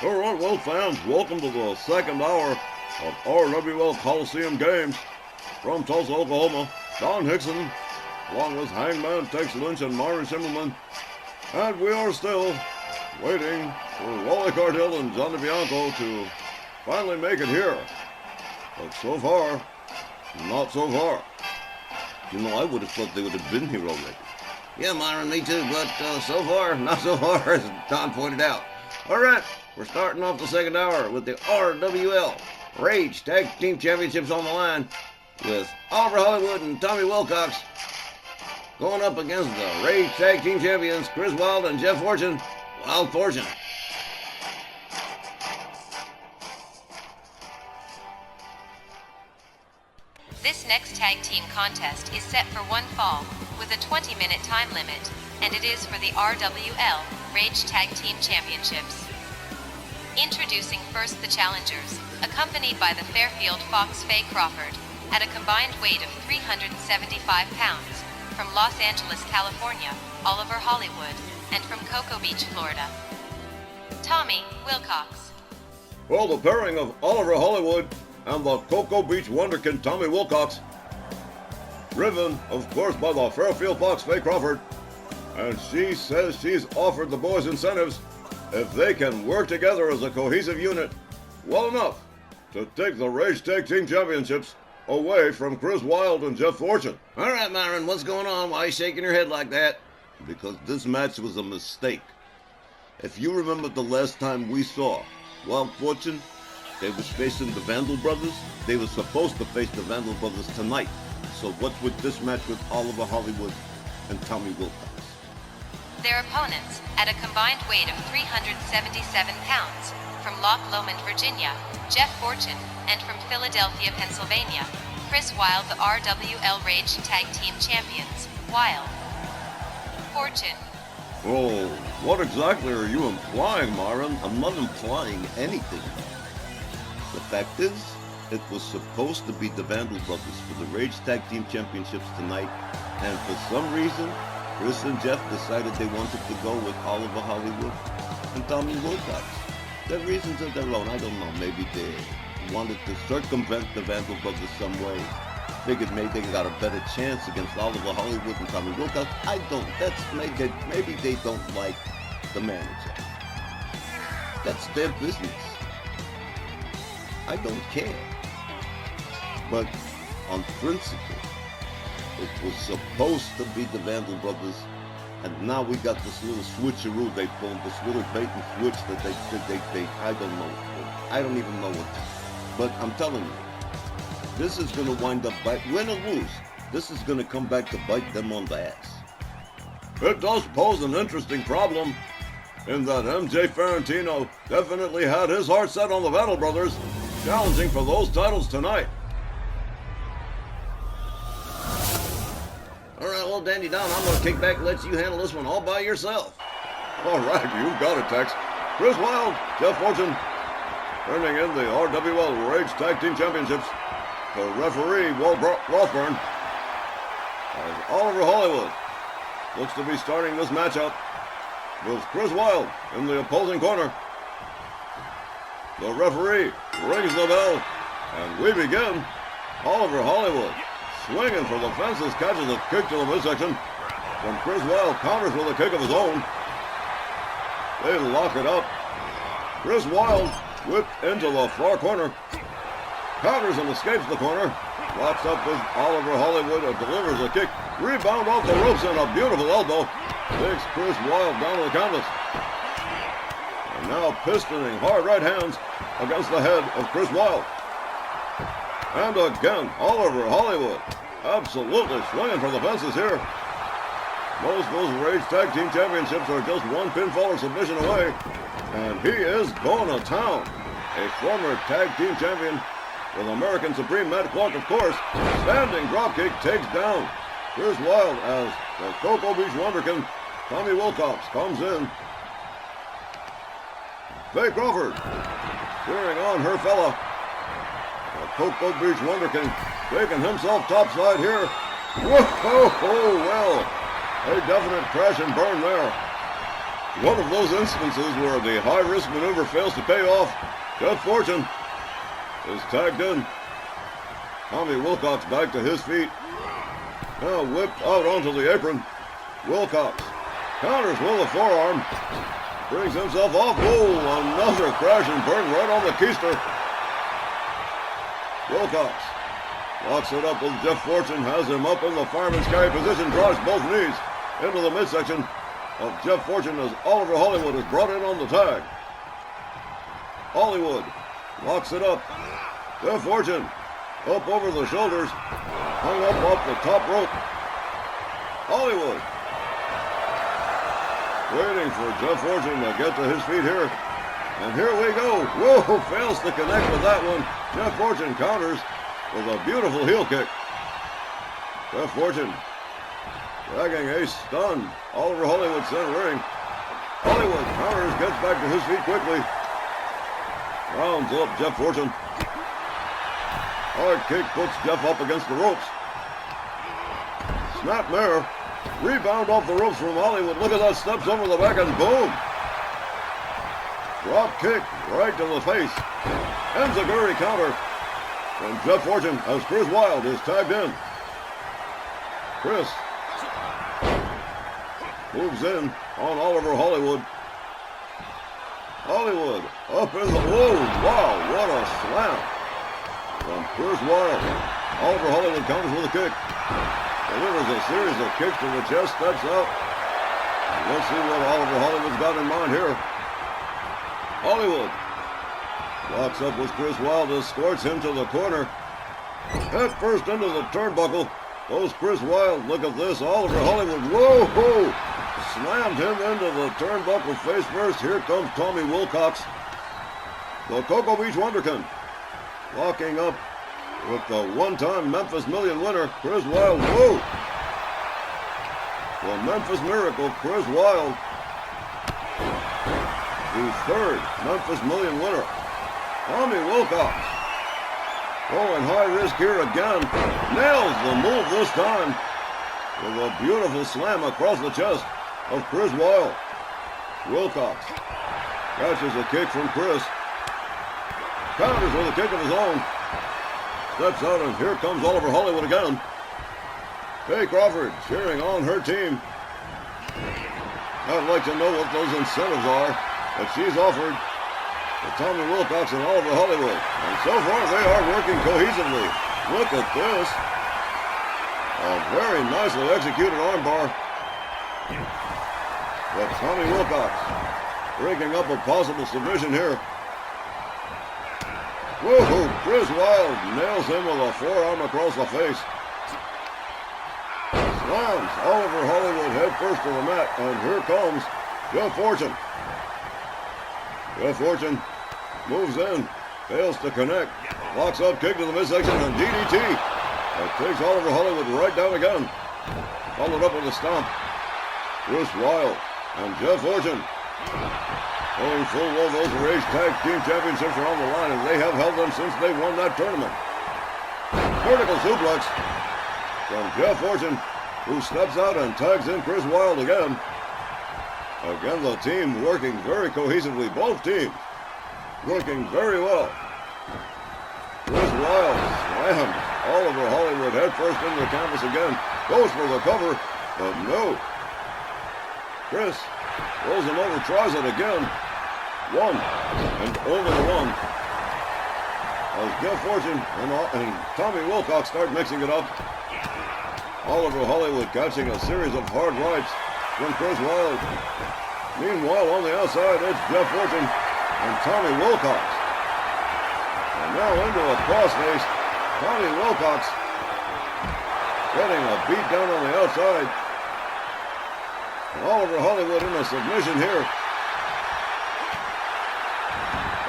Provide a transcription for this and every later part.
All right, well, fans, welcome to the second hour of RWL Colisevm games. From Tulsa, Oklahoma, Don Hickson, along with Hangman, Tex Lynch, and Myron Shimmerman. And we are still waiting for Wally Cardhill and Johnny Bianco to finally make it here. But so far, not so far. You know, I would have thought they would have been here already. Yeah, Myron, me too, but so far, not so far, as Don pointed out. All right, we're starting off the second hour with the RWL Rage Tag Team Championships on the line with Oliver Hollywood and Tommy Wilcox going up against the Rage Tag Team Champions, Chris Wilde and Jeff Fortune. Wild Fortune. This next tag team contest is set for one fall, with a 20-minute time limit, and it is for the RWL Rage Tag Team Championships. Introducing first the challengers, accompanied by the Fairfield Fox Faye Crawford, at a combined weight of 375 pounds, from Los Angeles, California, Oliver Hollywood, and from Cocoa Beach, Florida, Tommy Wilcox. Well, the pairing of Oliver Hollywood and the Cocoa Beach wonderkin Tommy Wilcox, driven, of course, by the Fairfield Fox Faye Crawford, and she says she's offered the boys incentives if they can work together as a cohesive unit well enough to take the Rage Tag Team Championships away from Chris Wilde and Jeff Fortune. All right, Myron, what's going on? Why are you shaking your head like that? Because this match was a mistake. If you remember the last time we saw Wild Fortune, they was facing the Vandal Brothers. They were supposed to face the Vandal Brothers tonight. So what's with this match with Oliver Hollywood and Tommy Wilcox? Their opponents, at a combined weight of 377 pounds, from Loch Lomond, Virginia, Jeff Fortune, and from Philadelphia, Pennsylvania, Chris Wilde, the RWL Rage Tag Team Champions. Wilde. Fortune. Oh, what exactly are you implying, Myron? I'm not implying anything. The fact is, it was supposed to be the Vandal Brothers for the Rage Tag Team Championships tonight, and for some reason, Chris and Jeff decided they wanted to go with Oliver Hollywood and Tommy Wilcox. Their reasons are their own. I don't know. Maybe they wanted to circumvent the Vandal Brothers some way. Figured maybe they got a better chance against Oliver Hollywood and Tommy Wilcox. I don't. That's maybe they don't like the manager. That's their business. I don't care. But on principle, it was supposed to be the Vandal Brothers, and now we got this little switcheroo they pulled, this little bait and switch that they I don't know. I don't even know what. But I'm telling you, this is going to wind up, win or lose, this is going to come back to bite them on the ass. It does pose an interesting problem in that MJ Ferrantino definitely had his heart set on the Vandal Brothers, challenging for those titles tonight. All right, well, Dandy Don, I'm going to kick back and let you handle this one all by yourself. All right, you've got it, Tex. Chris Wilde, Jeff Fortune, turning in the RWL Rage Tag Team Championships. The referee, Will Rothburn, as Oliver Hollywood looks to be starting this matchup with Chris Wilde in the opposing corner. The referee rings the bell, and we begin. Oliver Hollywood swinging for the fences, catches a kick to the midsection. From Chris Wilde, counters with a kick of his own. They lock it up. Chris Wilde whipped into the far corner. Counters and escapes the corner. Locks up with Oliver Hollywood and delivers a kick. Rebound off the ropes and a beautiful elbow. Takes Chris Wilde down to the canvas. And now pistoning hard right hands against the head of Chris Wilde. And again, Oliver Hollywood absolutely swinging for the fences here. Most of those Rage Tag Team Championships are just one pinfall or submission away. And he is going to town. A former tag team champion with American Supreme Matt Clark, of course. Standing dropkick takes down Chris Wilde as the Cocoa Beach wonderkin Tommy Wilcox comes in. Faye Crawford cheering on her fella. The Cocoa Beach wonderkin taking himself topside here. Whoa, well, a definite crash and burn there. One of those instances where the high-risk maneuver fails to pay off. Jeff Fortune is tagged in. Tommy Wilcox back to his feet. Now whipped out onto the apron. Wilcox counters with a forearm. Brings himself off. Whoa, another crash and burn right on the keister. Wilcox locks it up with Jeff Fortune. Has him up in the fireman's carry position. Drives both knees into the midsection of Jeff Fortune as Oliver Hollywood is brought in on the tag. Hollywood locks it up. Jeff Fortune up over the shoulders. Hung up off the top rope. Hollywood waiting for Jeff Fortune to get to his feet here. And here we go. Whoa, fails to connect with that one. Jeff Fortune counters with a beautiful heel kick. Jeff Fortune dragging a stunned Oliver Hollywood center ring. Hollywood counters, gets back to his feet quickly. Rounds up Jeff Fortune. Hard kick puts Jeff up against the ropes. Snap mare. Rebound off the ropes from Hollywood. Look at that, steps over the back and boom. Drop kick right to the face. Enziguri counter from Jeff Fortune as Chris Wilde is tagged in. Chris moves in on Oliver Hollywood. Hollywood up in the, whoa, wow, what a slam from Chris Wilde. Oliver Hollywood comes with a kick. Delivers a series of kicks to the chest, steps out. And let's see what Oliver Hollywood's got in mind here. Hollywood locks up with Chris Wilde, escorts him to the corner. Head first into the turnbuckle. Goes Chris Wilde. Look at this. Oliver Hollywood. Whoa! Whoa. Slammed him into the turnbuckle face first. Here comes Tommy Wilcox. The Cocoa Beach Wonderkin locking up with the one-time Memphis Million winner, Chris Wilde. Whoa! The Memphis Miracle, Chris Wilde. The third Memphis Million winner, Tommy Wilcox. Going high risk here again. Nails the move this time with a beautiful slam across the chest of Chris Wilde. Wilcox catches a kick from Chris. Counters with a kick of his own. Steps out, and here comes Oliver Hollywood again. Kay Crawford cheering on her team. I'd like to know what those incentives are that she's offered to Tommy Wilcox and Oliver Hollywood. And so far, they are working cohesively. Look at this. A very nicely executed armbar. But Tommy Wilcox breaking up a possible submission here. Whoa, Chris Wilde nails him with a forearm across the face. Slams Oliver Hollywood head first to the mat, and here comes Jeff Fortune. Jeff Fortune moves in, fails to connect, locks up, kick to the midsection, and DDT. That takes Oliver Hollywood right down again. Followed up with a stomp. Chris Wilde and Jeff Fortune going full well. Those Rage Tag Team Championships are on the line, and they have held them since they won that tournament. Vertical suplex from Jeff Fortune, who steps out and tags in Chris Wilde again. Again, the team working very cohesively. Both teams working very well. Chris Wilde slams Oliver Hollywood head first into the canvas again. Goes for the cover, but no. Chris rolls him over, tries it again. One, and only one. As Jeff Fortune and Tommy Wilcox start mixing it up. Oliver Hollywood catching a series of hard rights from Chris Wilde. Meanwhile, on the outside, it's Jeff Fortune and Tommy Wilcox. And now into a crossface. Tommy Wilcox getting a beat down on the outside. And Oliver Hollywood in a submission here.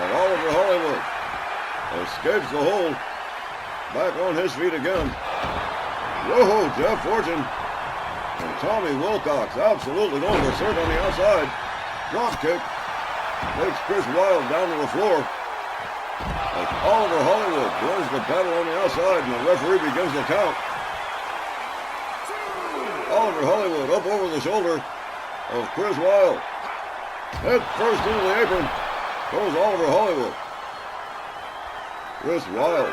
But Oliver Hollywood escapes the hold. Back on his feet again. Whoa, Jeff Fortune and Tommy Wilcox absolutely going berserk on the outside. Drop kick takes Chris Wilde down to the floor. As Oliver Hollywood joins the battle on the outside, and the referee begins the count. Oliver Hollywood up over the shoulder of Chris Wilde. Head first into the apron goes Oliver Hollywood. Chris Wilde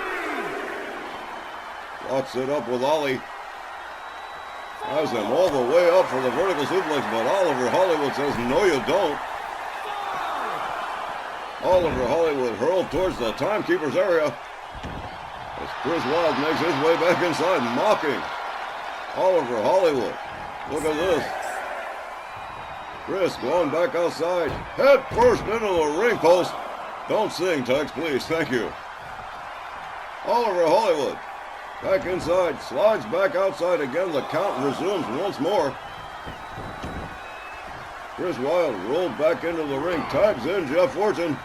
locks it up with Ollie. Has him all the way up for the vertical suplex, but Oliver Hollywood says, no you don't. Oliver Hollywood hurled towards the timekeeper's area as Chris Wilde makes his way back inside, mocking Oliver Hollywood. Look at this. Chris going back outside, head first into the ring post. Don't sing, Tex, please. Thank you. Oliver Hollywood back inside, slides back outside again. The count resumes once more. Chris Wilde rolled back into the ring, tags in Jeff Fortune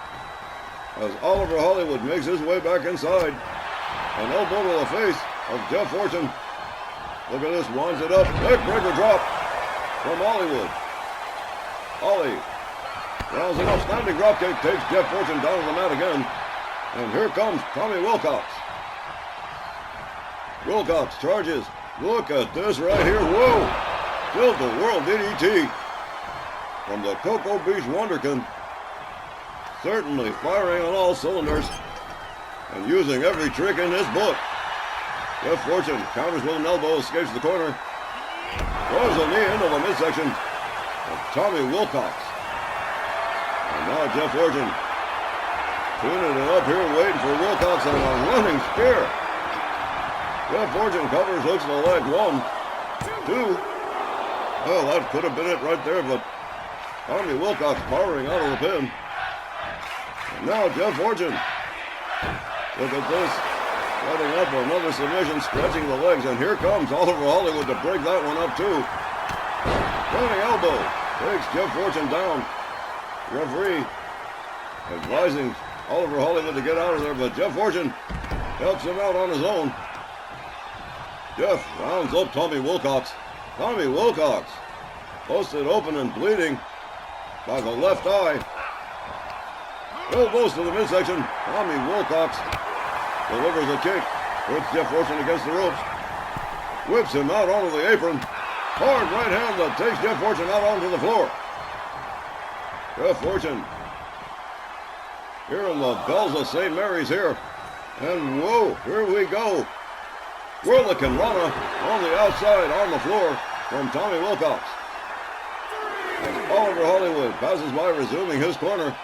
as Oliver Hollywood makes his way back inside. An elbow to the face of Jeff Fortune. Look at this, winds it up. Neckbreaker drop from Hollywood. Ollie rounds it up, standing dropkick, takes Jeff Fortune down to the mat again. And here comes Tommy Wilcox. Wilcox charges. Look at this right here. Whoa! Tilt-a-whirl DDT from the Cocoa Beach Wonderkin. Certainly firing on all cylinders and using every trick in his book. Jeff Fortune counters with an elbow, escapes the corner. Throws a knee into the midsection of Tommy Wilcox. And now Jeff Fortune tuning it up here, waiting for Wilcox on a running spear. Jeff Fortune covers, hooks the leg. 1, 2. Well, that could have been it right there, but Tommy Wilcox powering out of the pin. And now Jeff Fortune. Look at this. Setting up another submission, stretching the legs. And here comes Oliver Hollywood to break that one up too. Running elbow. Takes Jeff Fortune down. Referee advising Oliver Hollywood to get out of there, but Jeff Fortune helps him out on his own. Jeff rounds up Tommy Wilcox. Tommy Wilcox posted open and bleeding by the left eye. Elbows to the midsection. Tommy Wilcox delivers a kick. Puts Jeff Fortune against the ropes. Whips him out onto the apron. Hard right hand that takes Jeff Fortune out onto the floor. Jeff Fortune here in the bells of St. Mary's here. And whoa, here we go. Whirlicane Rana on the outside on the floor from Tommy Wilcox. As Oliver Hollywood passes by, resuming his corner.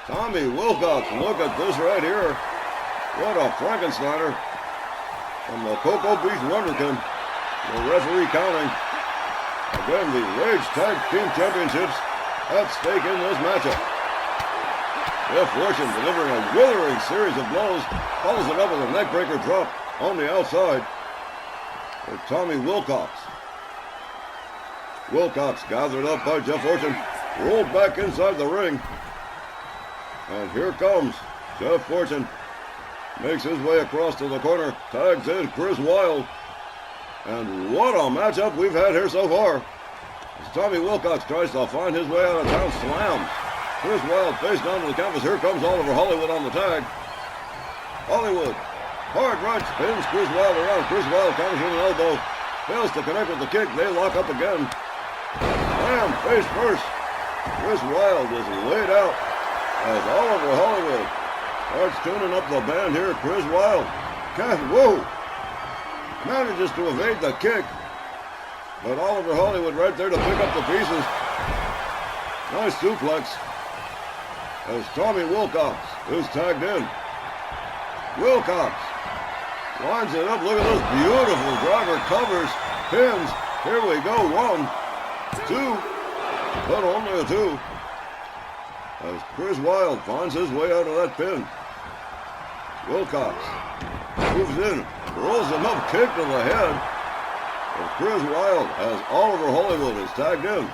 Tommy Wilcox, look at this right here. What a Frankensteiner from the Cocoa Beach Wonderkin. The referee counting. Again, the Rage Tag Team Championships at stake in this matchup. Jeff Fortune delivering a withering series of blows. Follows it up with a neckbreaker drop on the outside for Tommy Wilcox. Wilcox gathered up by Jeff Fortune. Rolled back inside the ring. And here comes Jeff Fortune. Makes his way across to the corner. Tags in Chris Wilde. And what a matchup we've had here so far. As Tommy Wilcox tries to find his way out of town, slams Chris Wilde face down to the canvas. Here comes Oliver Hollywood on the tag. Hollywood, hard right, spins Chris Wilde around. Chris Wilde counters with an elbow. Fails to connect with the kick. They lock up again. Bam, face first. Chris Wilde is laid out as Oliver Hollywood starts tuning up the band here. Chris Wilde, whoa, manages to evade the kick. But Oliver Hollywood right there to pick up the pieces. Nice suplex as Tommy Wilcox is tagged in. Wilcox lines it up. Look at this beautiful driver. Covers, pins. Here we go. 1, 2, but only a 2. As Chris Wilde finds his way out of that pin. Wilcox moves in, rolls him up, kick to the head of Chris Wilde as Oliver Hollywood is tagged in.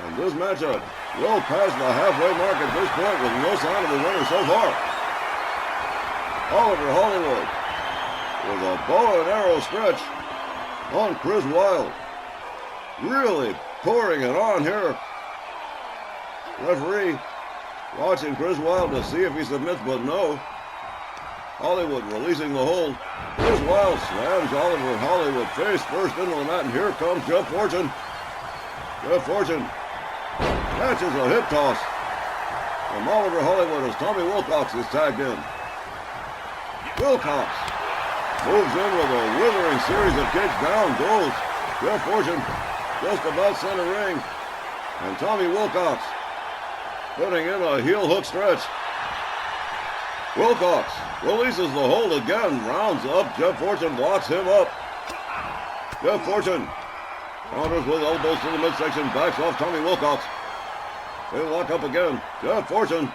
And this matchup well past the halfway mark at this point with no sign of a winner so far. Oliver Hollywood with a bow and arrow stretch on Chris Wilde. Really pouring it on here. Referee watching Chris Wilde to see if he submits, but no. Hollywood releasing the hold. Chris Wilde slams Oliver Hollywood face first into the mat, and here comes Jeff Fortune. Jeff Fortune catches a hip toss from Oliver Hollywood as Tommy Wilcox is tagged in. Wilcox moves in with a withering series of kicks. Down goes Jeff Fortune, just about center ring. And Tommy Wilcox putting in a heel hook stretch. Wilcox releases the hold again, rounds up. Jeff Fortune blocks him up. Jeff Fortune counters with elbows to the midsection, backs off Tommy Wilcox. They lock up again. Jeff Fortune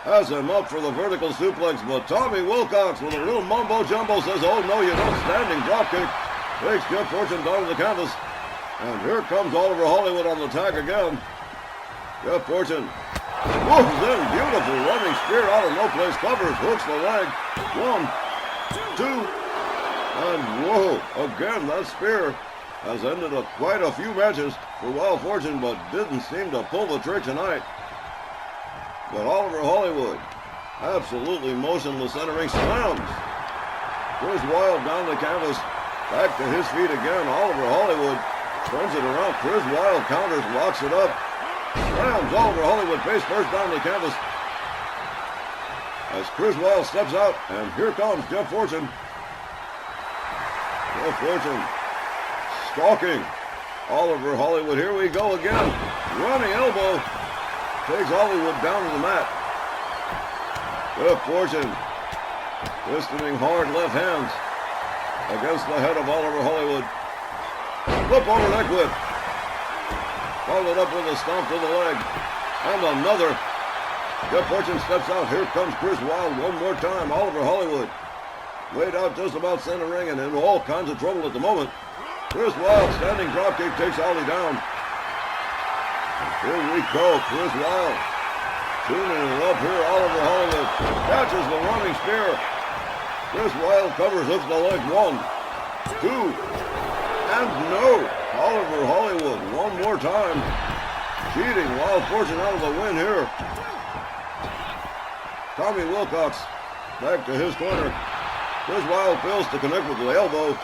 has him up for the vertical suplex, but Tommy Wilcox with a little mumbo jumbo says, "Oh no, you don't." Standing dropkick takes Jeff Fortune down to the canvas. And here comes Oliver Hollywood on the tag again. Jeff Fortune moves in, beautiful running spear out of no place, covers, hooks the leg. 1, 2, and whoa, again that spear has ended up quite a few matches for Wild Fortune, but didn't seem to pull the trick tonight. But Oliver Hollywood, absolutely motionless centering, slams Chris Wild down the canvas, back to his feet again. Oliver Hollywood turns it around. Chris Wild counters, locks it up, slams Oliver Hollywood face first down the canvas as Chris Wild steps out, and here comes Jeff Fortune. Jeff Fortune stalking Oliver Hollywood. Here we go again. Running elbow takes Hollywood down to the mat. Jeff Fortune twisting hard left hands against the head of Oliver Hollywood. Flip over neck whip. Followed up with a stomp to the leg. And another. Jeff Fortune steps out. Here comes Chris Wild one more time. Oliver Hollywood laid out just about center ring and in all kinds of trouble at the moment. Chris Wild standing dropkick takes Ollie down. And here we go. Chris Wild tuning it up here. Oliver Hollywood catches the running spear. Chris Wild covers, hooks the leg. 1, 2, and no. Oliver Hollywood one more time. Cheating Wild Fortune out of the win here. Tommy Wilcox back to his corner. Chris Wild fails to connect with the elbow.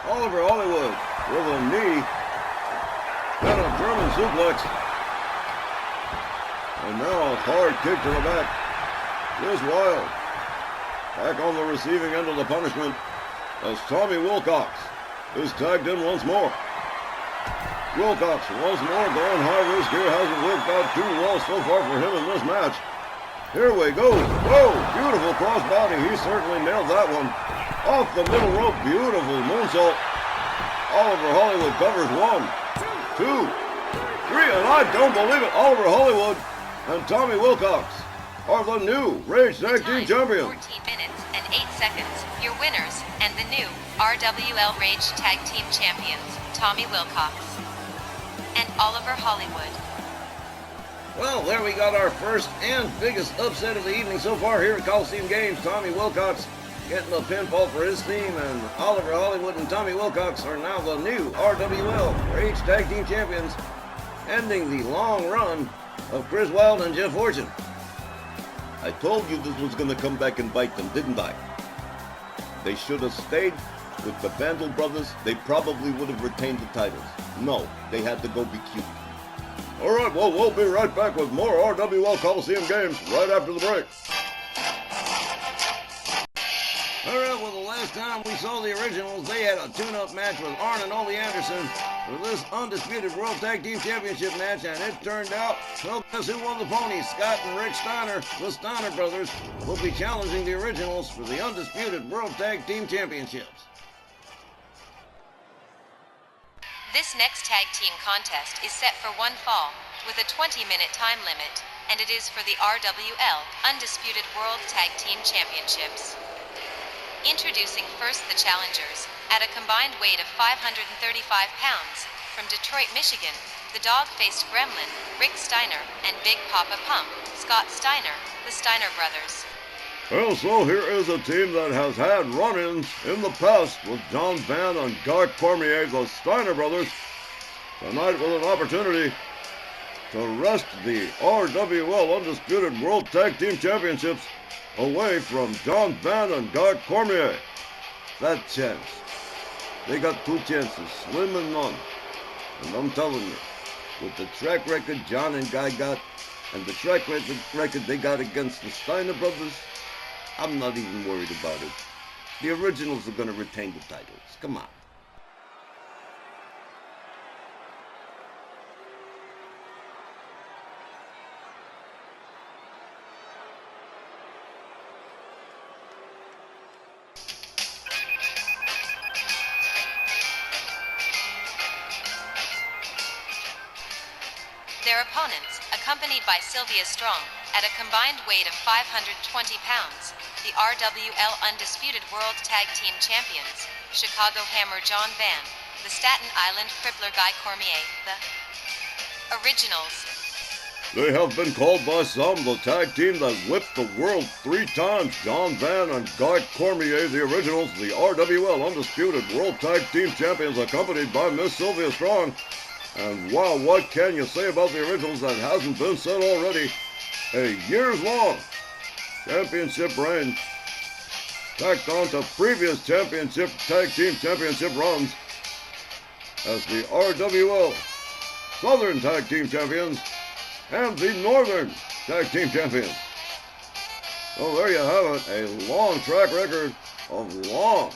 Oliver Hollywood with a knee and a German suplex. And now a hard kick to the back. Chris Wild back on the receiving end of the punishment as Tommy Wilcox is tagged in once more. Wilcox once more going high risk here. Hasn't worked out too well so far for him in this match. Here we go. Whoa, beautiful crossbody. He certainly nailed that one. Off the middle rope, beautiful moonsault. Oliver Hollywood covers 1, 2, 3, and I don't believe it. Oliver Hollywood and Tommy Wilcox are the new Rage Tag Team Champions. 14 minutes and 8 seconds. Your winners and the new RWL Rage Tag Team Champions, Tommy Wilcox and Oliver Hollywood. Well, there we got our first and biggest upset of the evening so far here at Colisevm Games. Tommy Wilcox getting a pinfall for his team, and Oliver Hollywood and Tommy Wilcox are now the new RWL Rage Tag Team Champions, ending the long run of Chris Wild and Jeff Fortune. I told you this was going to come back and bite them, didn't I? They should have stayed with the Vandal brothers. They probably would have retained the titles. No, they had to go be cute. All right, well, we'll be right back with more RWL Colisevm Games right after the break. All right, well, the last time we saw the originals, they had a tune-up match with Arn and Ole Anderson for this undisputed World Tag Team Championship match, and it turned out, well, guess who won the ponies? Scott and Rick Steiner, the Steiner brothers, will be challenging the originals for the undisputed World Tag Team Championships. This next tag team contest is set for one fall, with a 20-minute time limit, and it is for the RWL Undisputed World Tag Team Championships. Introducing first the challengers, at a combined weight of 535 pounds, from Detroit, Michigan, the dog-faced gremlin, Rick Steiner, and Big Papa Pump, Scott Steiner, the Steiner brothers. Well, so here is a team that has had run-ins in the past with John Van and Guy Cormier, the Steiner brothers, tonight with an opportunity to wrest the RWL Undisputed World Tag Team Championships away from John Van and Guy Cormier. That chance. They got 2 chances, slim and none. And I'm telling you, with the track record John and Guy got, and the track record they got against the Steiner brothers, I'm not even worried about it. The originals are going to retain the titles. Come on. Their opponents, accompanied by Sylvia Strong, at a combined weight of 520 pounds, the RWL Undisputed World Tag Team Champions, Chicago Hammer John Van, the Staten Island Crippler Guy Cormier, the Originals. They have been called by some the tag team that whipped the world 3 times. John Van and Guy Cormier, the Originals, the RWL Undisputed World Tag Team Champions, accompanied by Miss Sylvia Strong. And wow, what can you say about the Originals that hasn't been said already? A years-long championship reign tacked on to previous championship tag team championship runs as the RWL Southern Tag Team Champions and the Northern Tag Team Champions. So there you have it, a long track record of long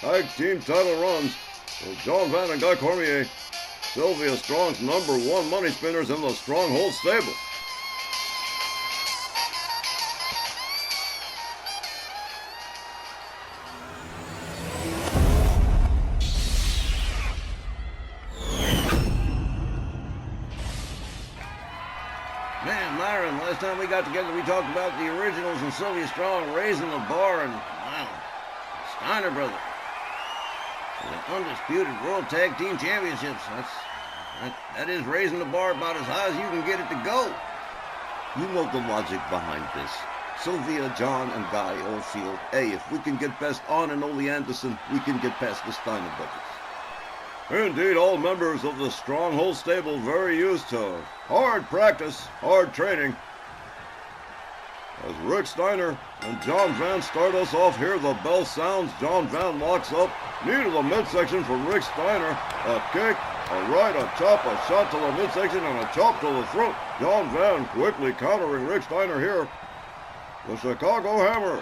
tag team title runs for John Van and Guy Cormier, Sylvia Strong's #1 money spinners in the Stronghold stable. Man, Myron, last time we got together, we talked about the Originals and Sylvia Strong raising the bar, and wow, Steiner brothers. The Undisputed World Tag Team Championships. That is raising the bar about as high as you can get it to go. You know the logic behind this. Sylvia, John, and Guy all feel, hey, if we can get past Arn and Ole Anderson, we can get past the Steiner brothers. Indeed, all members of the Stronghold stable very used to hard practice, hard training. As Rick Steiner and John Van start us off here, the bell sounds. John Van locks up, knee to the midsection from Rick Steiner. A kick, a right, a chop, a shot to the midsection, and a chop to the throat. John Van quickly countering Rick Steiner here. The Chicago Hammer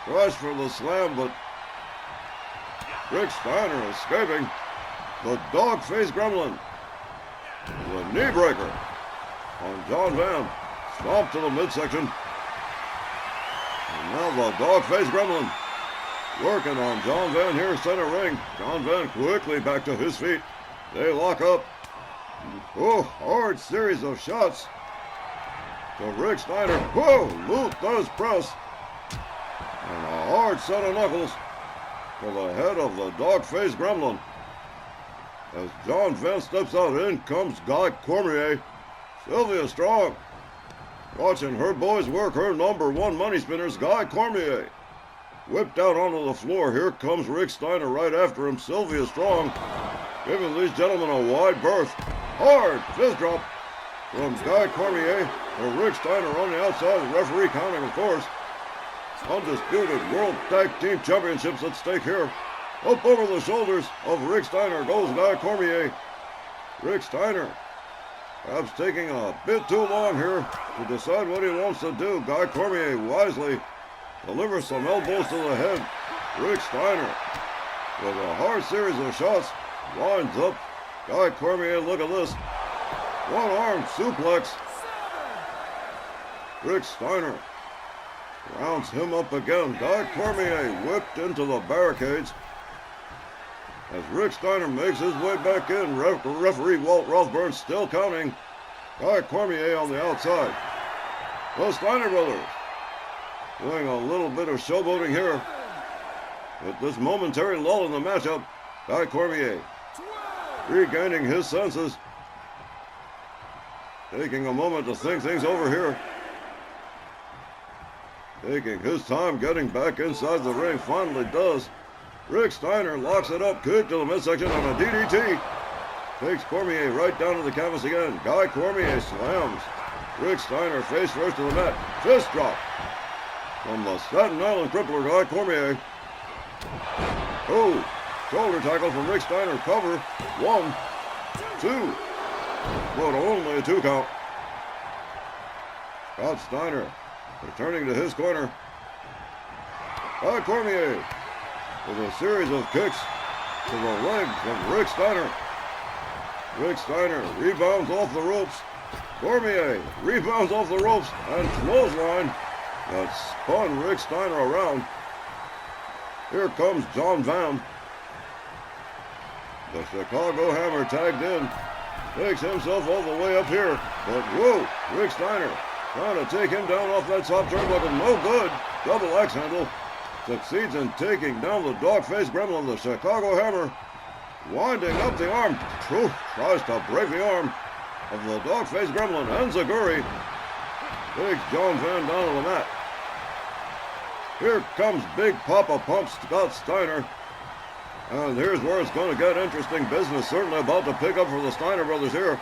tries for the slam, but Rick Steiner escaping. The dog-faced gremlin. The knee breaker on John Van. Stomp to the midsection. And now the dog-faced gremlin working on John Van here, center ring. John Van quickly back to his feet. They lock up. Oh, hard series of shots to Rick Steiner. Whoa, Luther's press. And a hard set of knuckles to the head of the dog-faced gremlin. As John Van steps out, in comes Guy Cormier. Sylvia Strong watching her boys work her #1 money spinners, Guy Cormier. Whipped out onto the floor. Here comes Rick Steiner right after him. Sylvia Strong giving these gentlemen a wide berth. Hard fist drop from Guy Cormier to Rick Steiner on the outside. The referee counting, of course. Undisputed World Tag Team Championships at stake here. Up over the shoulders of Rick Steiner goes Guy Cormier. Rick Steiner perhaps taking a bit too long here to decide what he wants to do. Guy Cormier wisely delivers some elbows to the head. Rick Steiner with a hard series of shots winds up. Guy Cormier, look at this. One-arm suplex. Rick Steiner rounds him up again. Guy Cormier whipped into the barricades. As Rick Steiner makes his way back in, referee Walt Rothburn still counting. Guy Cormier on the outside. The Steiner brothers doing a little bit of showboating here. With this momentary lull in the matchup, Guy Cormier regaining his senses. Taking a moment to think things over here. Taking his time getting back inside the ring. Finally does. Rick Steiner locks it up, kick to the midsection on a DDT. Takes Cormier right down to the canvas again. Guy Cormier slams Rick Steiner face first to the mat. Fist drop from the Staten Island Crippler, Guy Cormier. Oh, shoulder tackle from Rick Steiner. Cover. 1, 2. But only a 2 count. Scott Steiner returning to his corner. Guy Cormier with a series of kicks to the legs of Rick Steiner. Rick Steiner rebounds off the ropes. Cormier rebounds off the ropes and clothesline that spun Rick Steiner around. Here comes John Van. The Chicago Hammer tagged in. Takes himself all the way up here. But whoa, Rick Steiner trying to take him down off that top turnbuckle. No good. Double axe handle. Succeeds in taking down the dog-faced gremlin, the Chicago Hammer. Winding up the arm. Tries to break the arm of the dog-faced gremlin. Enziguri takes John Van down to the mat. Here comes Big Papa Pump Scott Steiner. And here's where it's going to get interesting business. Certainly about to pick up for the Steiner brothers here.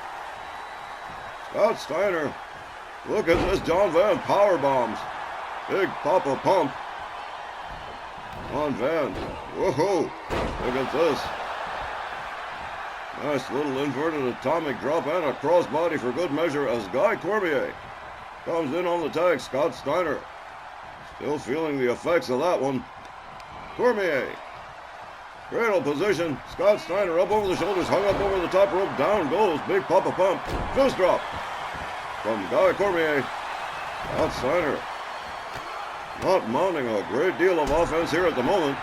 Scott Steiner. Look at this. John Van power bombs. Big Papa Pump. On Van. Whoa. Look at this. Nice little inverted atomic drop and a crossbody for good measure as Guy Cormier comes in on the tag. Scott Steiner still feeling the effects of that one. Cormier. Cradle position. Scott Steiner up over the shoulders, hung up over the top rope. Down goes Big Papa Pump. Fist drop from Guy Cormier. Scott Steiner not mounting a great deal of offense here at the moment.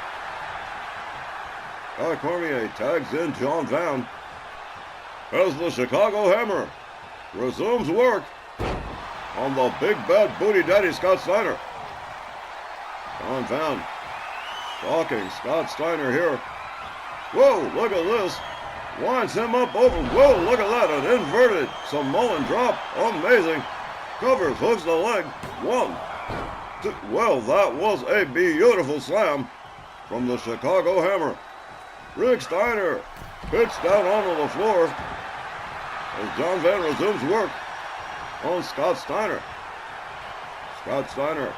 Guy Cormier tags in John Van as the Chicago Hammer resumes work on the big bad booty daddy Scott Steiner. John Van stalking Scott Steiner here. Whoa, look at this. Winds him up over. Whoa, look at that. An inverted Samoan drop. Amazing. Covers, hooks the leg. 1, 2. Well, that was a beautiful slam from the Chicago Hammer. Rick Steiner pitched down onto the floor as John Van resumes work on Scott Steiner. Scott Steiner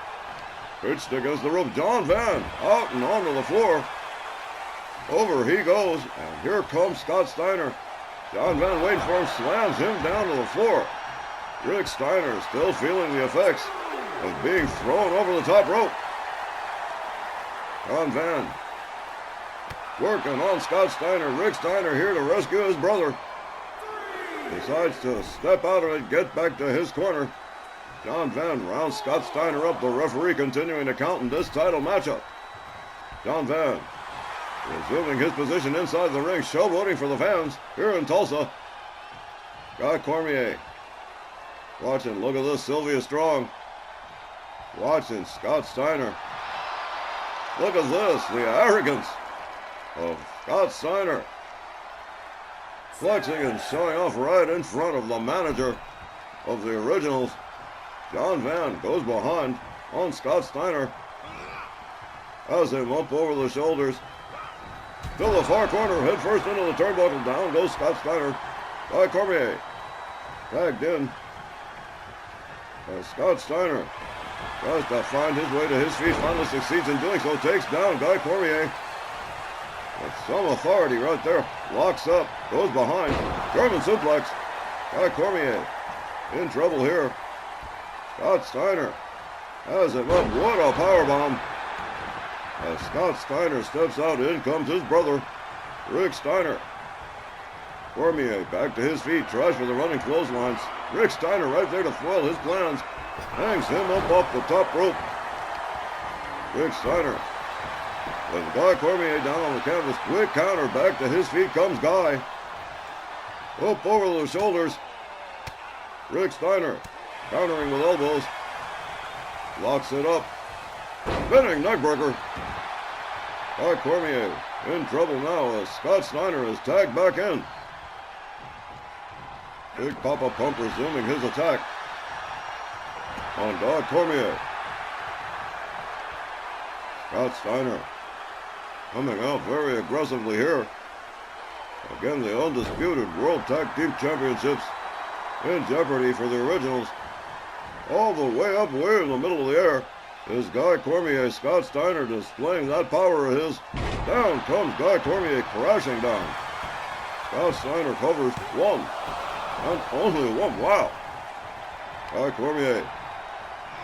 pitched against the rope. John Van out and onto the floor. Over he goes, and here comes Scott Steiner. John Van waiting for him, slams him down to the floor. Rick Steiner still feeling the effects of being thrown over the top rope. John Van working on Scott Steiner. Rick Steiner here to rescue his brother. Decides to step out of it, get back to his corner. John Van rounds Scott Steiner up. The referee continuing to count in this title matchup. John Van resuming his position inside the ring, showboating for the fans here in Tulsa. Guy Cormier watching. Look at this, Sylvia Strong watching Scott Steiner. Look at this, the arrogance of Scott Steiner. Flexing and showing off right in front of the manager of the Originals. John Van goes behind on Scott Steiner. Has him up over the shoulders. To the far corner, head first into the turnbuckle. Down goes Scott Steiner. Guy Cormier tagged in. As Scott Steiner tries to find his way to his feet. Finally succeeds in doing so. Takes down Guy Cormier with some authority right there. Locks up. Goes behind. German suplex. Guy Cormier in trouble here. Scott Steiner has him up. What a powerbomb. As Scott Steiner steps out, in comes his brother, Rick Steiner. Cormier back to his feet, tries for the running clotheslines. Rick Steiner right there to foil his plans. Hangs him up off the top rope. Rick Steiner with Guy Cormier down on the canvas. Quick counter, back to his feet comes Guy. Up over the shoulders. Rick Steiner countering with elbows. Locks it up. Spinning neckbreaker. Guy Cormier in trouble now as Scott Steiner is tagged back in. Big Papa Pump resuming his attack on Guy Cormier. Scott Steiner coming out very aggressively here. Again, the undisputed World Tag Team Championships in jeopardy for the Originals. All the way up, way in the middle of the air, is Guy Cormier. Scott Steiner displaying that power of his. Down comes Guy Cormier crashing down. Scott Steiner covers 1. And only 1. Wow. Guy Cormier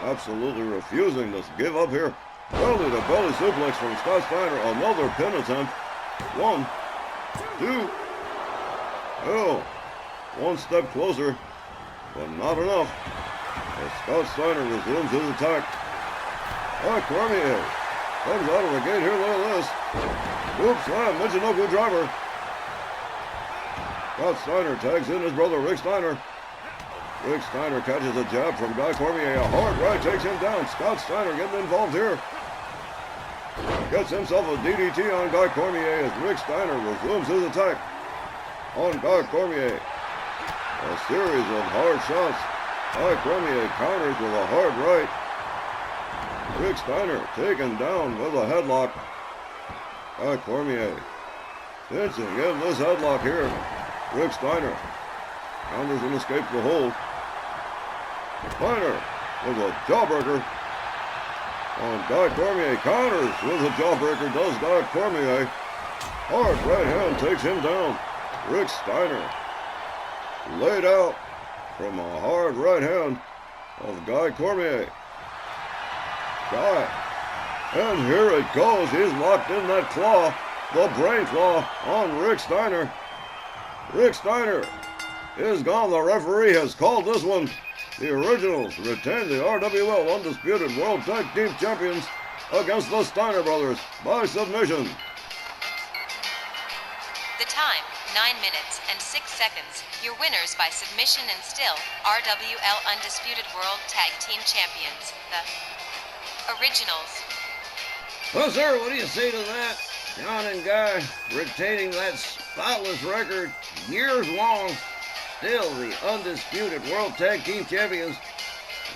absolutely refusing to give up here. Belly to belly suplex from Scott Steiner. Another pin attempt. 1, 2. Oh, 1 step closer, but not enough. As Scott Steiner resumes his attack. Guy Cormier comes out of the gate here. Look at this. Oop slam, Michinoku driver. Scott Steiner tags in his brother Rick Steiner. Rick Steiner catches a jab from Guy Cormier. A hard right takes him down. Scott Steiner getting involved here. Gets himself a DDT on Guy Cormier as Rick Steiner resumes his attack on Guy Cormier. A series of hard shots. Guy Cormier counters with a hard right. Rick Steiner taken down with a headlock. Guy Cormier pinching in this headlock here. Rick Steiner counters and escapes the hold. Steiner with a jawbreaker on Guy Cormier. Counters with a jawbreaker does Guy Cormier. Hard right hand takes him down. Rick Steiner laid out from a hard right hand of Guy Cormier. Guy. And here it goes. He's locked in that claw, the brain claw on Rick Steiner. Rick Steiner is gone. The referee has called this one. The Originals retain the RWL Undisputed World Tag Team Champions against the Steiner Brothers by submission. The time, 9 minutes and 6 seconds. Your winners by submission and still RWL Undisputed World Tag Team Champions, the Originals. Well, sir, what do you say to that? John and Guy retaining that spotless record years long. Still the undisputed World Tag Team Champions.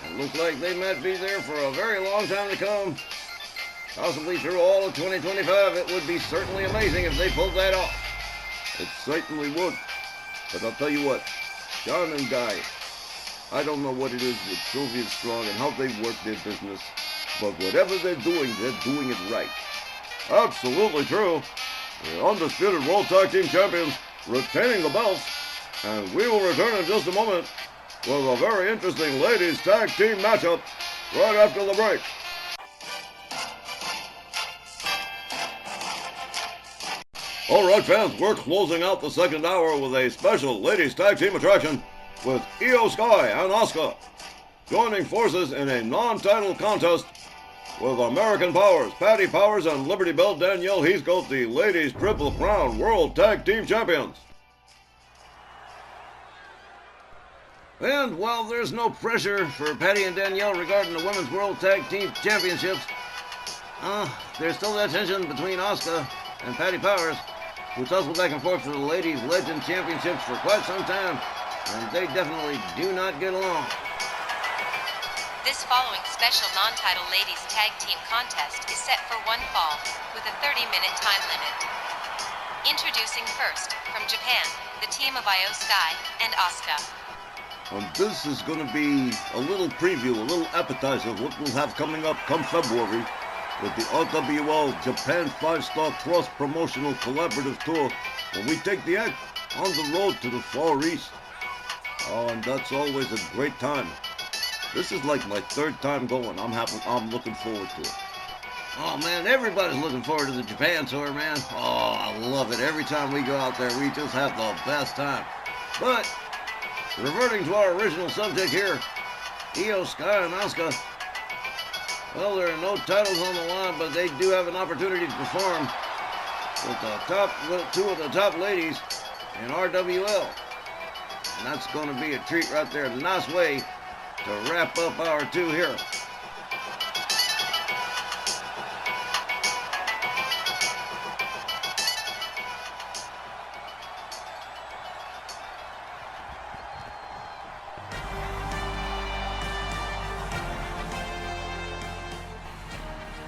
It looks like they might be there for a very long time to come. Possibly through all of 2025. It would be certainly amazing if they pulled that off. It certainly would. But I'll tell you what, John and Guy, I don't know what it is with Soviet Strong and how they work their business, but whatever they're doing it right. Absolutely true. The undisputed World Tag Team Champions retaining the belts. And we will return in just a moment with a very interesting ladies tag team matchup right after the break. All right, fans, we're closing out the second hour with a special ladies tag team attraction with Io Sky and Asuka joining forces in a non-title contest with American Powers, Patty Powers, and Liberty Bell Danielle Heathcote, the ladies Triple Crown World Tag Team Champions. And while there's no pressure for Patty and Danielle regarding the Women's World Tag Team Championships, there's still that tension between Asuka and Patty Powers, who tussle back and forth for the Ladies Legend Championships for quite some time, and they definitely do not get along. This following special non-title ladies tag team contest is set for 1 fall with a 30-minute time limit. Introducing first, from Japan, the team of Io Sky and Asuka. And this is going to be a little preview, a little appetizer of what we'll have coming up come February with the RWL Japan 5-Star Cross Promotional Collaborative Tour when we take the act on the road to the Far East. Oh, and that's always a great time. This is like my 3rd time going. I'm looking forward to it. Oh, man, everybody's looking forward to the Japan tour, man. Oh, I love it. Every time we go out there, we just have the best time. But reverting to our original subject here, Io Sky and Asuka. Well, there are no titles on the line, but they do have an opportunity to perform with 2 of the top ladies in RWL. And that's going to be a treat right there. A nice way to wrap up hour 2 here.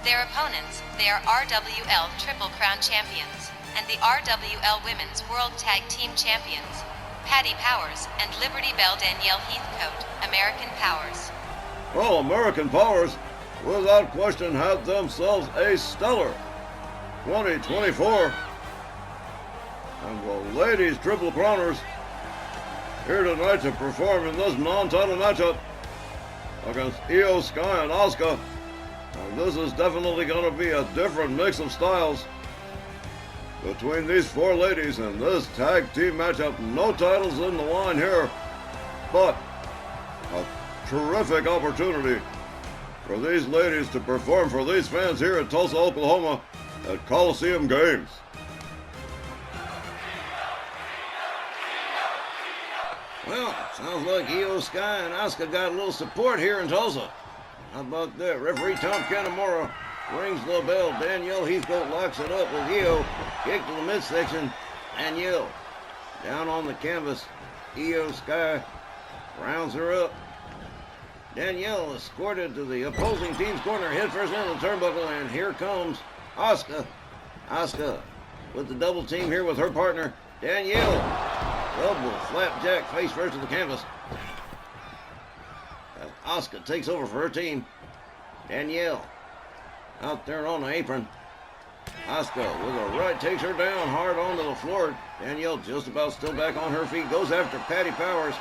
Their opponents, they are RWL Triple Crown Champions and the RWL Women's World Tag Team Champions, Patty Powers and Liberty Bell Danielle Heathcote, American Powers. Well, American Powers, without question, had themselves a stellar 2024. And the ladies triple crowners here tonight to perform in this non-title matchup against Io Sky and Asuka. And this is definitely going to be a different mix of styles between these four ladies in this tag team matchup. No titles in the line here, but a terrific opportunity for these ladies to perform for these fans here at Tulsa, Oklahoma at Colisevm Games. Well, sounds like Io Sky and Asuka got a little support here in Tulsa. How about that? Referee Tom Canamora rings the bell. Danielle Heathcote locks it up with Io. Kick to the midsection. Danielle down on the canvas. Io Sky rounds her up. Danielle escorted to the opposing team's corner, head first into the turnbuckle, and here comes Asuka. Asuka with the double team here with her partner, Danielle. Double flapjack face first to the canvas. As Asuka takes over for her team. Danielle out there on the apron. Asuka with a right takes her down hard onto the floor. Danielle just about still back on her feet. Goes after Patty Powers.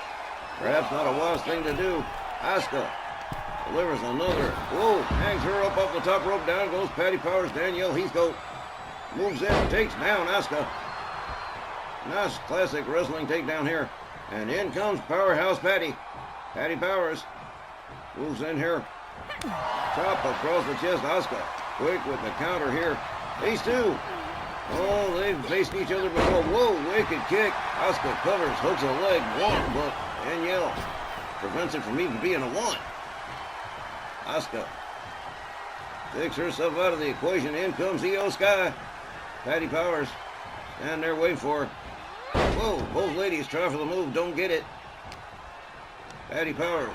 Perhaps not a wise thing to do. Asuka delivers another. Whoa, hangs her up off the top rope. Down goes Patty Powers. Danielle Heathcote moves in, takes down Asuka. Nice classic wrestling takedown here. And in comes Powerhouse Patty. Patty Powers moves in here. Chop across the chest. Asuka quick with the counter here. These two. Oh, they've faced each other before. Whoa, wicked kick. Asuka covers, hooks a leg. One, but Danielle prevents it from even being a one. Asuka takes herself out of the equation. In comes Io Sky. Patty Powers stand there waiting for her. Whoa, both ladies try for the move, don't get it. Patty Powers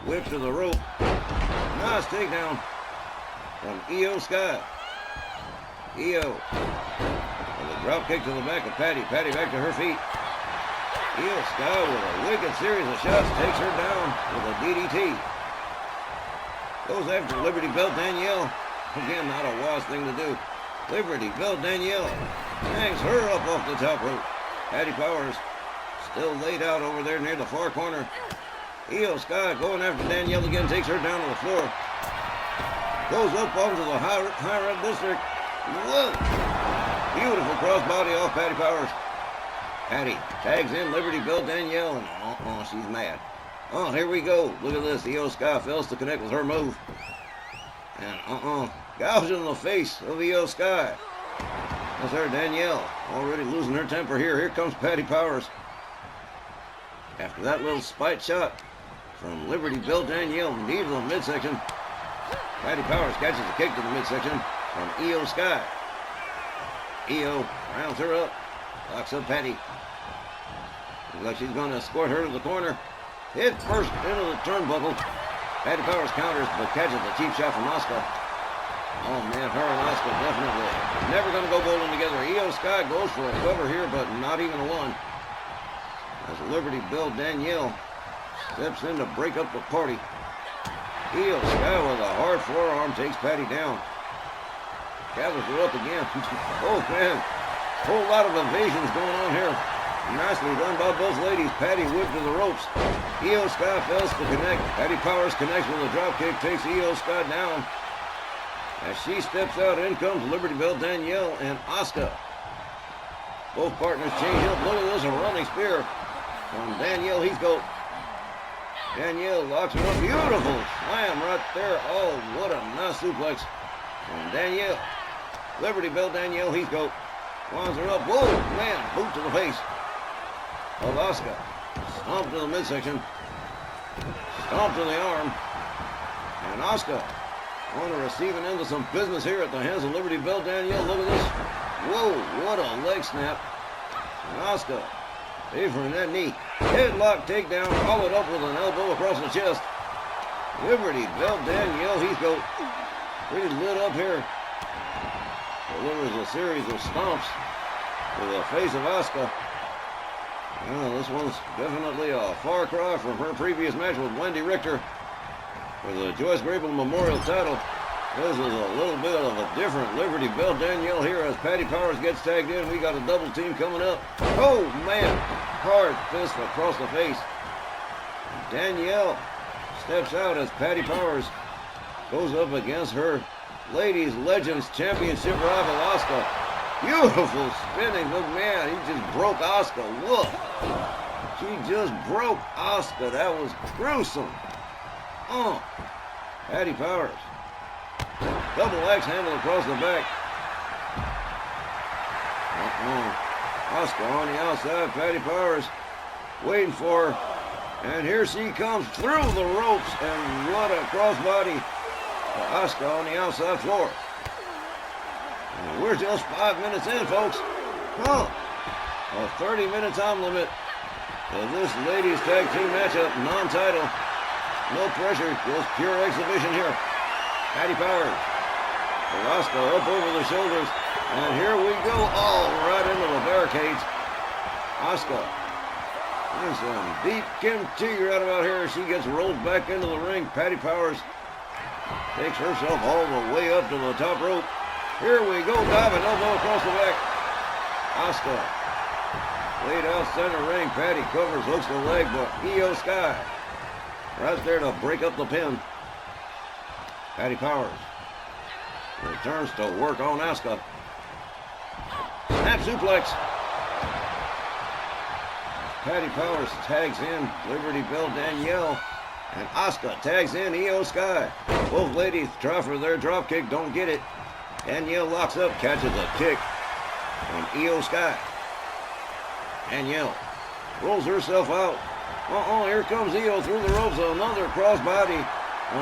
whip to the rope. Nice takedown from Io Sky. Io with a drop kick to the back of Patty. Patty back to her feet. Io Sky with a wicked series of shots takes her down with a DDT. Goes after Liberty Belt Danielle. Again, not a wise thing to do. Liberty Belt Danielle hangs her up off the top rope. Patty Powers still laid out over there near the far corner. Io Sky going after Danielle again, takes her down to the floor. Goes up onto the high red district. Whoa! Beautiful crossbody off Patty Powers. Patty tags in Liberty Belt Danielle, and she's mad. Oh, here we go. Look at this. Io Sky fails to connect with her move. And gouging the face of Io Sky. That's her, Danielle, already losing her temper here. Here comes Patty Powers. After that little spite shot from Liberty Belt Danielle, knee to the midsection. Patty Powers catches a kick to the midsection from Io Sky. Io rounds her up, locks up Patty. Looks like she's going to escort her to the corner. Head first into the turnbuckle. Patty Powers counters, but catches a cheap shot from Asuka. Oh man, her and Asuka definitely never going to go bowling together. Io Sky goes for a cover here, but not even a one. As Liberty Bell Danielle steps in to break up the party. Io Sky with a hard forearm takes Patty down. Gathers her up again. Oh man, whole lot of evasions going on here. Nicely done by both ladies. Patty whipped to the ropes. Io Sky fails to connect. Patty Powers connects with a drop kick, takes Io Sky down. As she steps out, in comes Liberty Bell Danielle and Asuka. Both partners change up. Look at this, a running spear from Danielle Heathcote. Danielle locks her up. Beautiful slam right there. Oh, what a nice suplex from Danielle. Liberty Bell Danielle Heathcote winds her up. Whoa, man, boot to the face of Asuka. Stomp to the midsection. Stomp to the arm. And Asuka on the receiving end of some business here at the hands of Liberty Bell Danielle. Look at this. Whoa, what a leg snap. And Asuka favoring that knee. Headlock takedown, followed up with an elbow across the chest. Liberty Bell Danielle Heathcote pretty lit up here. Delivers a series of stomps to the face of Asuka. Well, this one's definitely a far cry from her previous match with Wendy Richter for the Joyce Grable Memorial title. This is a little bit of a different Liberty Bell Danielle here as Patty Powers gets tagged in. We got a double team coming up. Oh, man. Hard fist across the face. Danielle steps out as Patty Powers goes up against her Ladies Legends Championship rival, Asuka. Beautiful spinning. Look, man, he just broke Asuka. Look. She just broke Asuka. That was gruesome. Patty Powers. Double axe handle across the back. Asuka on the outside. Patty Powers waiting for her. And here she comes through the ropes. And what a crossbody for Asuka on the outside floor. And we're just 5 minutes in, folks. A 30-minute time limit for this ladies tag team matchup. Non-title. No pressure. Just pure exhibition here. Patty Powers. Asuka up over the shoulders. And here we go. Oh, right into the barricades. Asuka. There's some deep kimchi right about here. She gets rolled back into the ring. Patty Powers takes herself all the way up to the top rope. Here we go. Diving elbow across the back. Asuka. Laid out center ring. Patty covers, hooks the leg, but Io Sky right there to break up the pin. Patty Powers returns to work on Asuka. Snap suplex. Patty Powers tags in Liberty Bell Danielle. And Asuka tags in Io Sky. Both ladies try for their drop kick, don't get it. Danielle locks up, catches a kick from Io Sky. Danielle rolls herself out. Here comes Io through the ropes. Another crossbody.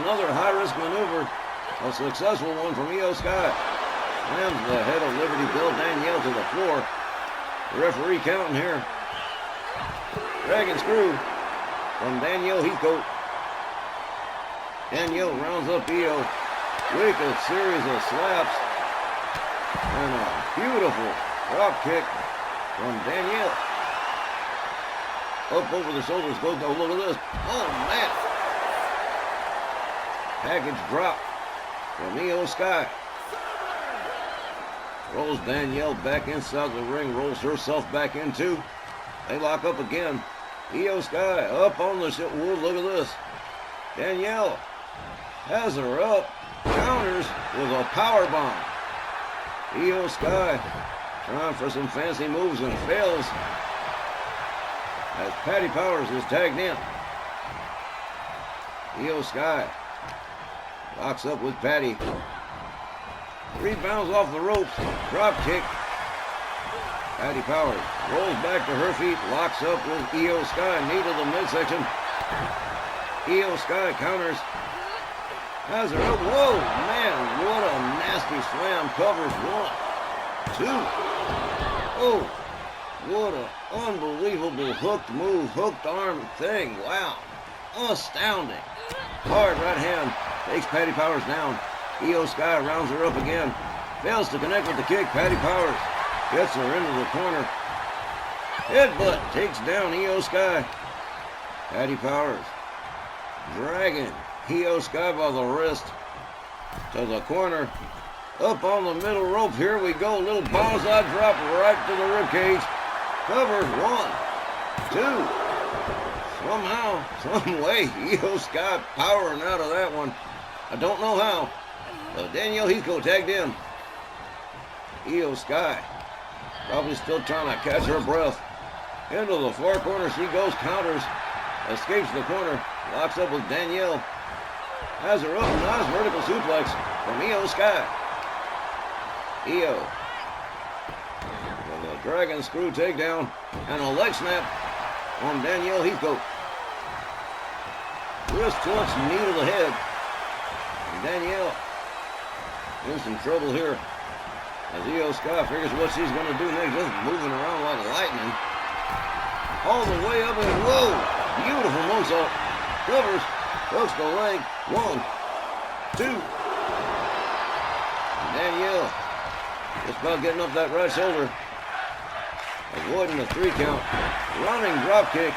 Another high-risk maneuver. A successful one from Io Sky. Slams the head of Liberty Bell Danielle to the floor. The referee counting here. Dragon screw from Danielle Heathcote. Danielle rounds up Io. Wicked series of slaps. And a beautiful drop kick from Danielle. Up over the shoulders goes. Oh, look at this. Oh, man. Package drop from Io Sky. Rolls Danielle back inside the ring. Rolls herself back in too. They lock up again. Io Sky up on the shoulder. Whoa, look at this. Danielle has her up. Counters with a power bomb. Io Sky trying for some fancy moves and fails as Patty Powers is tagged in. Io Sky locks up with Patty. Rebounds off the ropes. Drop kick. Patty Powers rolls back to her feet. Locks up with Io Sky. Knee to the midsection. Io Sky counters. Has her up. Whoa, man, what a nasty slam. Covers 1, 2. Oh, what an unbelievable hooked move, hooked arm thing. Wow, astounding. Hard right hand takes Patty Powers down. Io Sky rounds her up again. Fails to connect with the kick. Patty Powers gets her into the corner. Headbutt takes down Io Sky. Patty Powers dragging Io Sky by the wrist to the corner. Up on the middle rope. Here we go. Little bonsai drop right to the ribcage. Covers 1, 2. Somehow, some way, Io Sky powering out of that one. I don't know how. Danielle Heathcote tagged in. Io Sky probably still trying to catch her breath. Into the far corner she goes. Counters. Escapes the corner. Locks up with Danielle. Has her up. Nice vertical suplex from Io Sky. Io with a dragon screw takedown and a leg snap on Danielle Heathcote. Wrist clutch, knee to the head. And Danielle in some trouble here as Io Sky figures what she's going to do next. Just moving around like lightning. All the way up and whoa! Beautiful moonsault. Covers. Hooks the leg. 1, 2. And Danielle just about getting up that right shoulder. Avoiding the 3 count. Running drop kick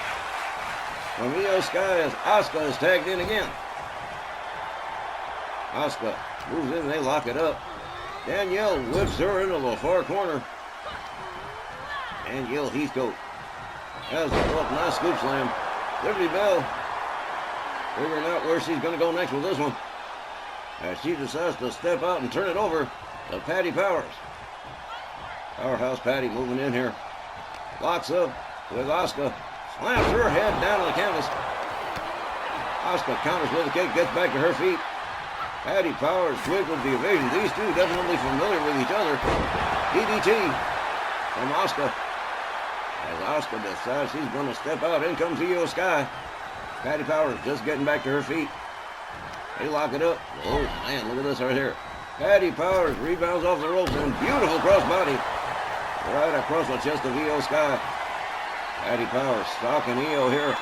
from Io Sky as Asuka is tagged in again. Asuka moves in, they lock it up. Danielle whips her into the far corner. Danielle Heathcote has the rope, nice scoop slam. Liberty Bell figuring out where she's going to go next with this one, as she decides to step out and turn it over to Patty Powers. Powerhouse Patty moving in here. Locks up with Asuka. Slams her head down on the canvas. Asuka counters with a kick, gets back to her feet. Patty Powers quick with the evasion. These two definitely familiar with each other. DDT from Asuka. As Asuka decides she's going to step out, in comes Io Sky. Patty Powers just getting back to her feet. They lock it up. Oh man, look at this right here. Patty Powers rebounds off the ropes and beautiful crossbody right across the chest of Io Sky. Patty Powers stalking Io here.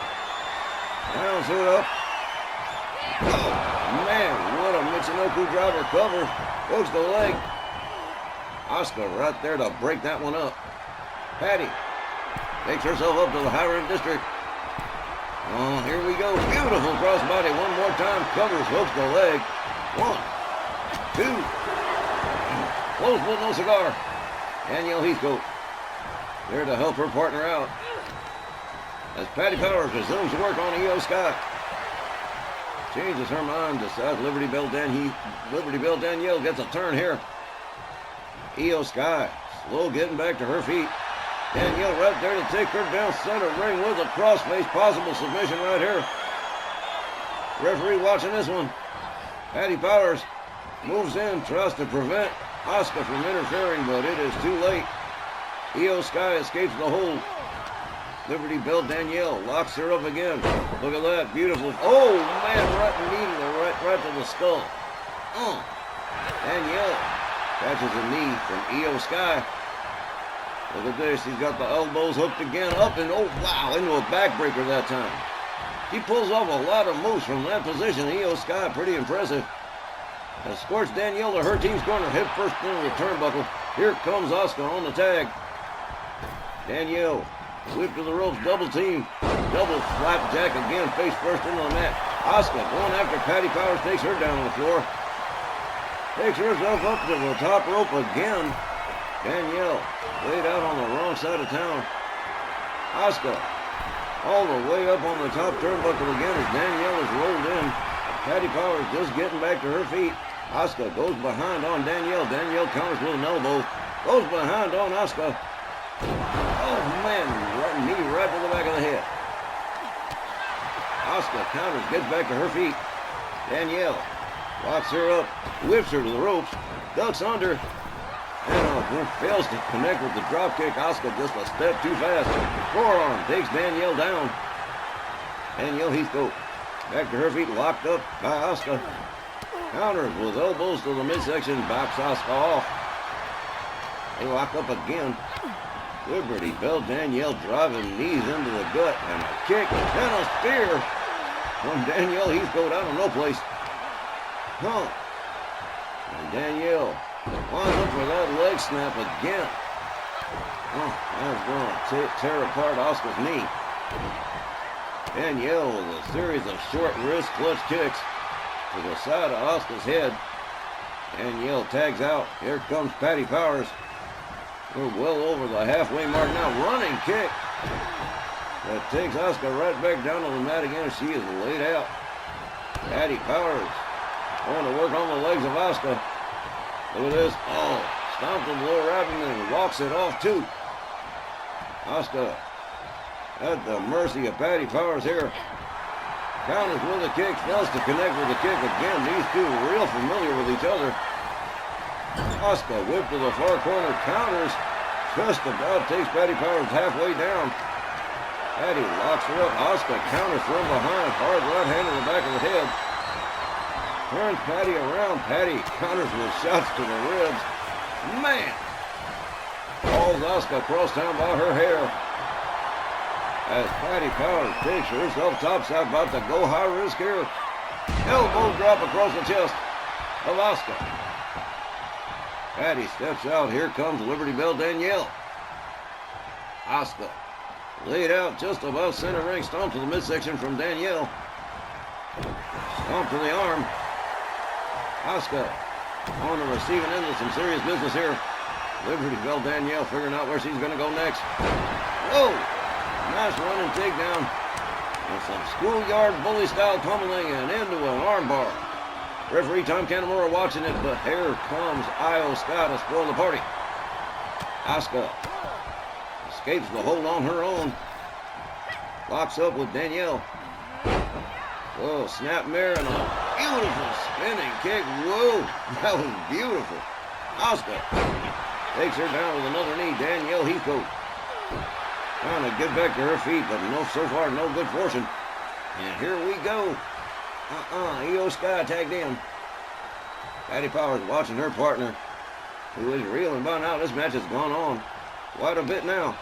Rounds her up. Oh man, what a Michinoku driver cover. Hooks the leg. Asuka right there to break that one up. Patty takes herself up to the high rank district. Oh, here we go. Beautiful crossbody one more time. Covers, hooks the leg. 1, 2. Close with no cigar. Danielle Heathcote there to help her partner out as Patty Powers resumes work on Io Sky. Changes her mind, decides Liberty Bell Danielle gets a turn here. Io Sky slow getting back to her feet. Danielle right there to take her down center ring with a crossface, possible submission right here. Referee watching this one. Patty Powers moves in, tries to prevent Asuka from interfering, but it is too late. Io Sky escapes the hold. Liberty Bell Danielle locks her up again. Look at that, beautiful. Oh man, right to the skull. Danielle catches a knee from Io Sky. Look at this, he's got the elbows hooked again, up and oh wow, into a backbreaker that time. He pulls off a lot of moves from that position. Io Sky, pretty impressive. Escorts Danielle to her team's corner, head first into the turnbuckle. Here comes Asuka on the tag. Danielle, whip to the ropes, double team, double flapjack again, face first into the mat. Asuka going after Patty Powers, takes her down on the floor. Takes herself up to the top rope again. Danielle laid out on the wrong side of town. Asuka all the way up on the top turnbuckle again as Danielle is rolled in. Patty Powers just getting back to her feet. Asuka goes behind on Danielle. Danielle counters with an elbow. Goes behind on Asuka. Oh man, knee right to the back of the head. Asuka counters, gets back to her feet. Danielle locks her up, whips her to the ropes, ducks under, and fails to connect with the drop kick. Asuka just a step too fast. Forearm takes Danielle down. Danielle Heathcote back to her feet, locked up by Asuka. Counters with elbows to the midsection, backs Asuka off. They lock up again. Liberty Bell Danielle driving knees into the gut, and a kick and a spear from Danielle Heathcote out of no place. And Danielle winds up for that leg snap again. That's going to tear apart Asuka's knee. Danielle with a series of short wrist clutch kicks to the side of Asuka's head. Danielle tags out. Here comes Patty Powers. We're well over the halfway mark now. Running kick that takes Asuka right back down to the mat again. She is laid out. Patty Powers going to work on the legs of Asuka. Look at this. Oh, stomps the lower abdomen and walks it off too. Asuka at the mercy of Patty Powers here. Counters with a kick, fails to connect with the kick again. These two are real familiar with each other. Asuka whipped to the far corner, counters, just about takes Patty Powers halfway down. Patty locks her up. Asuka counters from behind, hard right hand in the back of the head. Turns Patty around. Patty counters with shots to the ribs. Man! Falls Asuka across town by her hair. As Patty Powers takes herself topside, about to go high risk here. Elbow drop across the chest of Asuka. Patty steps out. Here comes Liberty Bell Danielle. Asuka laid out just above center ring. Stomp to the midsection from Danielle. Stomp to the arm. Asuka On the receiving end of some serious business here. Liberty Bell Danielle figuring out where she's going to go next. Whoa! Nice running takedown. And some schoolyard bully style tumbling and into an armbar. Referee Tom Canamora watching it, but here comes Io Sky to spoil the party. Asuka escapes the hold on her own. Locks up with Danielle. Whoa, snap mare and a beautiful spinning kick. Whoa, that was beautiful. Asuka takes her down with another knee. Danielle Heathcote trying to get back to her feet, but so far no good fortune. And here we go. Io Sky tagged in. Patty Powers watching her partner, who is reeling by now. This match has gone on quite a bit now.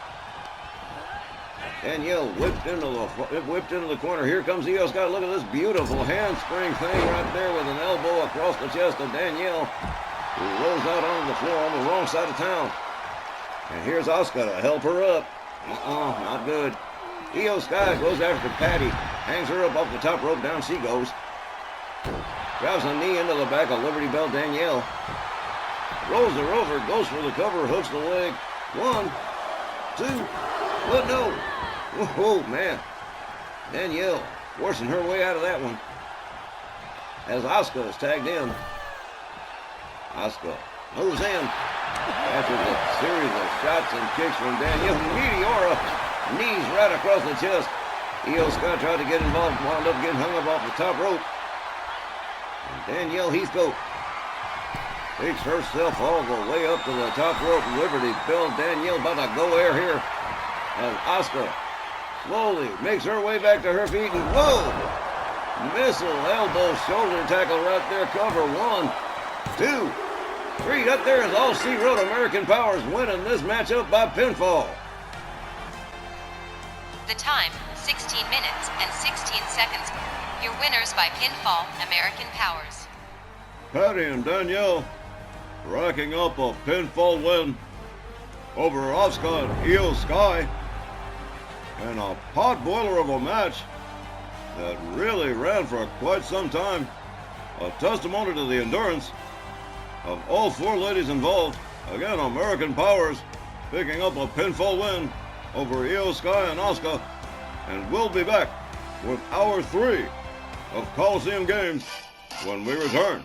Danielle whipped into the corner. Here comes Io Sky. Look at this beautiful handspring thing right there with an elbow across the chest of Danielle, who rolls out onto the floor on the wrong side of town. And here's Asuka to help her up. Not good. Io Sky goes after Patty, hangs her up off the top rope. Down she goes. Drives a knee into the back of Liberty Bell Danielle. Rolls her over, goes for the cover, hooks the leg. 1, 2, but no. Whoa, man. Danielle forcing her way out of that one. As Asuka is tagged in. Asuka moves in. After the series of shots and kicks from Danielle. Meteora. Knees right across the chest. Io Sky tried to get involved, wound up getting hung up off the top rope. And Danielle Heathcote takes herself all the way up to the top rope. Liberty Bell Danielle about to go air here. And Asuka slowly makes her way back to her feet. And whoa! Missile elbow shoulder tackle right there. Cover 1, 2, 3. Up there is All She Wrote. American Powers winning this matchup by pinfall. The time, 16 minutes and 16 seconds. Your winners by pinfall, American Powers. Patty and Danielle racking up a pinfall win over Asuka and Io Sky. And a potboiler of a match that really ran for quite some time. A testimony to the endurance of all 4 ladies involved. Again, American Powers picking up a pinfall win over Io Sky and Asuka. And we'll be back with Hour 3 of Colisevm Games when we return.